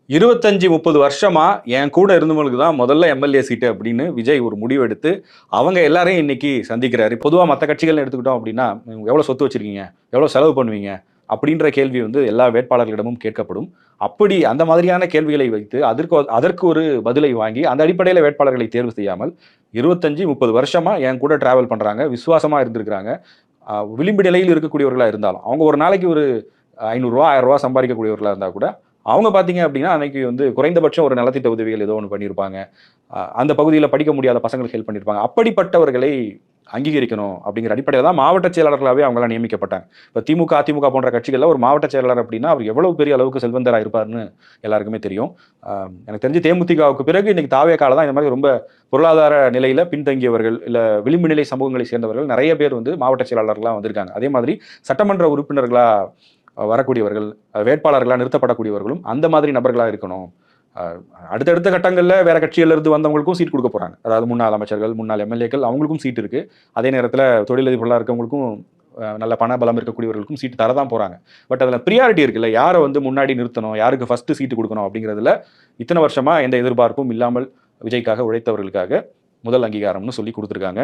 25, 30 வருஷமா என் கூட இருந்தவங்களுக்கு தான் முதல்ல எம்எல்ஏ சீட்டு அப்படின்னு விஜய் ஒரு முடிவு எடுத்து அவங்க எல்லாரையும் இன்னைக்கு சந்திக்கிறாரு. பொதுவா மத்த கட்சிகள்னு எடுத்துக்கிட்டோம் அப்படின்னா, எவ்வளவு சொத்து வச்சிருக்கீங்க? எவ்வளவு செலவு பண்ணுவீங்க? அப்படின்ற கேள்வி வந்து எல்லா வேட்பாளர்களிடமும் கேட்கப்படும். அப்படி அந்த மாதிரியான கேள்விகளை வைத்து அதற்கு ஒரு பதிலை வாங்கி அந்த அடிப்படையில வேட்பாளர்களை தேர்வு செய்யாமல் 25, 30 வருஷமா என் கூட டிராவல் பண்றாங்க. விசுவாசமா இருந்திருக்கிறாங்க. விளிம்பு நிலையில் இருக்கக்கூடியவர்களா இருந்தாலும், அவங்க ஒரு நாளைக்கு ஒரு ரூ. 500 ரூ. 1000 சம்பாதிக்கக்கூடியவர்களா இருந்தா கூட, அவங்க பார்த்தீங்க அப்படின்னா, அன்னைக்கு வந்து குறைந்தபட்சம் ஒரு நலத்திட்ட உதவிகள் ஏதோ ஒண்ணு பண்ணியிருப்பாங்க. அந்த பகுதியில படிக்க முடியாத பசங்களுக்கு ஹெல்ப் பண்ணியிருப்பாங்க. அப்படிப்பட்டவர்களை அங்கீகரிக்கணும் அப்படிங்கிற அடிப்படையில தான் மாவட்ட செயலாளர்களாவே அவங்கலாம் நியமிக்கப்பட்டாங்க. இப்ப திமுக, அதிமுக போன்ற கட்சிகள்ல ஒரு மாவட்ட செயலாளர் அப்படின்னா, அவர் எவ்வளவு பெரிய அளவுக்கு செல்வந்தரா இருப்பார்ன்னு எல்லாருக்குமே தெரியும். எனக்கு தெரிஞ்சு தேமுதிகவுக்கு பிறகு இன்னைக்கு தாவேகால தான் இந்த மாதிரி ரொம்ப பொருளாதார நிலையில பின்தங்கியவர்கள், இல்ல விளிம்பு நிலை சமூகங்களை சேர்ந்தவர்கள் நெறைய பேர் வந்து மாவட்ட செயலாளர்களா வந்திருக்காங்க. அதே மாதிரி சட்டமன்ற உறுப்பினர்களா வரக்கூடியவர்கள், வேட்பாளர்களா நிறுத்தப்படக்கூடியவர்களும் அந்த மாதிரி நபர்களா இருக்கணும். அ அடுத்தடுத்த கட்டங்கள்ல வேற கட்சிகள்ல இருந்து வந்தவங்களுக்கும் சீட் குடுக்க போறாங்க. அதாவது முன்னாள் அமைச்சர்கள், முன்னாள் எம்எல்ஏக்கள் அவங்களுக்கும் சீட் இருக்கு. அதே நேரத்தில தொழிலதிபர்களா இருக்கவங்களுக்கும் நல்ல பண பலம் இருக்கக்கூடியவர்களுக்கும் சீட் தர தான் போறாங்க. பட் அதில பிரியாரிட்டி இருக்குல்ல. யார வந்து முன்னாடி நிறுத்தணும், யாருக்கு ஃபர்ஸ்ட் சீட் குடுக்கணும் அப்படிங்கிறதுல இத்தன வருஷமா எந்த எதிர்பார்ப்பும் இல்லாமல் விஜய்க்காக உழைத்தவர்களுக்காக முதல் அங்கீகாரம்னு சொல்லி குடுத்துருக்காங்க.